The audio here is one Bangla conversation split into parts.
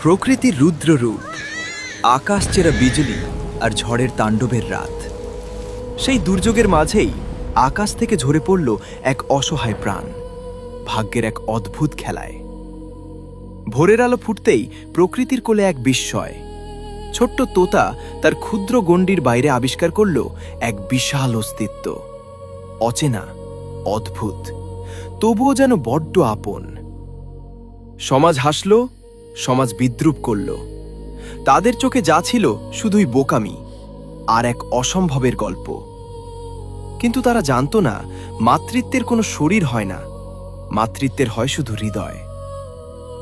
প্রকৃতির রুদ্র রূপ, আকাশ চেরা বিজলি আর ঝড়ের তাণ্ডবের রাত। সেই দুর্যোগের মাঝেই আকাশ থেকে ঝরে পড়ল এক অসহায় প্রাণ, ভাগ্যের এক অদ্ভুত খেলায়। ভোরের আলো ফুটতেই প্রকৃতির কোলে এক বিস্ময়। ছোট্ট তোতা তার ক্ষুদ্র গণ্ডির বাইরে আবিষ্কার করল এক বিশাল অস্তিত্ব, অচেনা, অদ্ভুত, তবুও যেন বড্ড আপন। সমাজ হাসল, সমাজ বিদ্রূপ করল। তাদের চোখে যা ছিল শুধুই বোকামি আর এক অসম্ভবের গল্প। কিন্তু তারা জানত না, মাতৃত্বের কোনো শরীর হয় না, মাতৃত্বের হয় শুধু হৃদয়।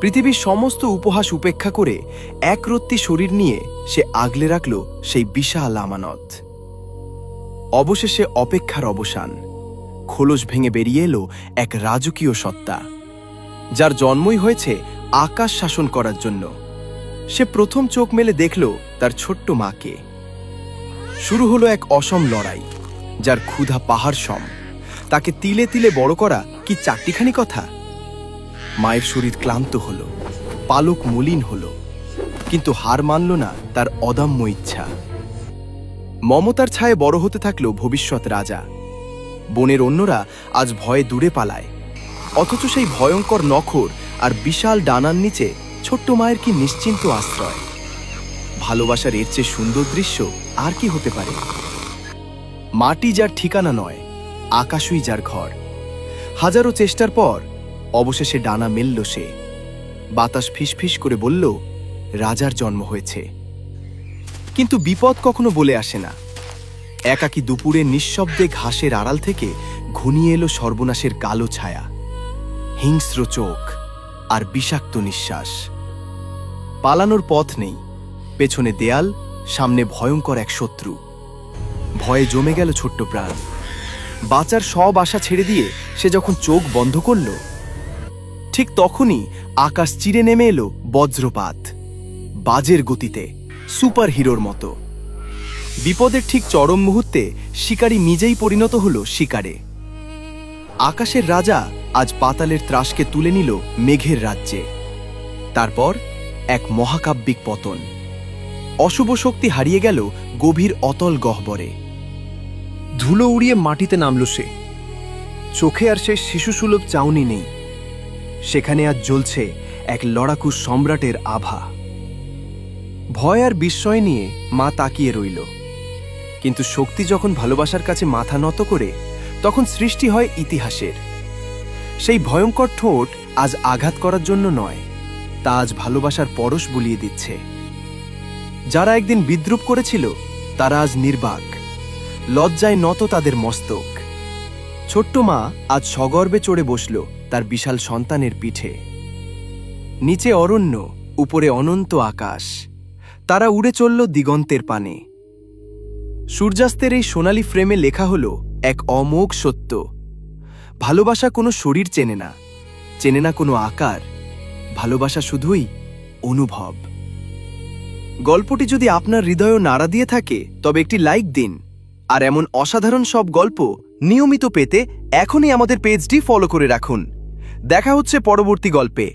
পৃথিবীর সমস্ত উপহাস উপেক্ষা করে একরত্তি শরীর নিয়ে সে আগলে রাখল সেই বিশাল আমানত। অবশেষে অপেক্ষার অবসান। খোলস ভেঙে বেরিয়ে এলো এক রাজকীয় সত্তা, যার জন্মই হয়েছে আকাশ শাসন করার জন্য। সে প্রথম চোখ মেলে দেখল তার ছোট্ট মাকে। শুরু হলো এক অসম লড়াই, যার ক্ষুধা পাহাড় সম। তাকে তিলে তিলে বড় করা কি চারটিখানি কথা? মায়ের শরীর ক্লান্ত হল, পালক মলিন হল, কিন্তু হার মানল না তার অদম্য ইচ্ছা। মমতার ছায়ে বড় হতে থাকল ভবিষ্যৎ রাজা। বনের অন্যরা আজ ভয়ে দূরে পালায়, অথচ সেই ভয়ঙ্কর নখর আর বিশাল ডানার নিচে ছোট্ট মায়ের কি নিশ্চিন্ত আশ্রয়। ভালোবাসার এর চেয়ে সুন্দর দৃশ্য আর কি হতে পারে? মাটি যার ঠিকানা নয়, আকাশই যার ঘর। হাজারো চেষ্টার পর অবশেষে ডানা মেলল সে। বাতাস ফিসফিস করে বলল, রাজার জন্ম হয়েছে। কিন্তু বিপদ কখনো বলে আসে না। একাকী দুপুরে নিঃশব্দে ঘাসের আড়াল থেকে ঘনিয়ে এলো সর্বনাশের কালো ছায়া, হিংস্র চোখ আর বিষাক্ত নিঃশ্বাস। পালানোর পথ নেই, পেছনে দেয়াল, সামনে ভয়ঙ্কর এক শত্রু। ভয়ে জমে গেল ছোট্ট প্রাণ। বাঁচার সব আশা ছেড়ে দিয়ে সে যখন চোখ বন্ধ করল, ঠিক তখনই আকাশ চিরে নেমে এলো বজ্রপাত, বাজের গতিতে, সুপার হিরোর মতো। বিপদের ঠিক চরম মুহূর্তে শিকারী নিজেই পরিণত হলো শিকারে। আকাশের রাজা আজ পাতালের ত্রাসকে তুলে নিল মেঘের রাজ্যে। তারপর এক মহাকাব্যিক পতন। অশুভ শক্তি হারিয়ে গেল গভীর অতল গহ্বরে। ধুলো উড়িয়ে মাটিতে নামল সে। চোখে আর সে শিশুসুলভ চাউনি নেই। সেখানে আজ জ্বলছে এক লড়াকু সম্রাটের আভা। ভয় আর বিস্ময় নিয়ে মা তাকিয়ে রইল। কিন্তু শক্তি যখন ভালোবাসার কাছে মাথা নত করে, তখন সৃষ্টি হয় ইতিহাসের। সেই ভয়ঙ্কর ঠোঁট আজ আঘাত করার জন্য নয়, তা আজ ভালোবাসার পরশ বুলিয়ে দিচ্ছে। যারা একদিন বিদ্রূপ করেছিল, তারা আজ নির্বাক, লজ্জায় নত তাদের মস্তক। ছোট্ট মা আজ সগর্বে চড়ে বসল তার বিশাল সন্তানের পিঠে। নিচে অরণ্য, উপরে অনন্ত আকাশ। তারা উড়ে চলল দিগন্তের পানে। সূর্যাস্তের এই সোনালি ফ্রেমে লেখা হলো এক অমোঘ সত্য। ভালোবাসা কোনো শরীর চেনে না, চেনে না কোনো আকার। ভালোবাসা শুধুই অনুভব। গল্পটি যদি আপনার হৃদয়ও নাড়া দিয়ে থাকে, তবে একটি লাইক দিন। আর এমন অসাধারণ সব গল্প নিয়মিত পেতে এখনই আমাদের পেজটি ফলো করে রাখুন। দেখা হচ্ছে পরবর্তী গল্পে।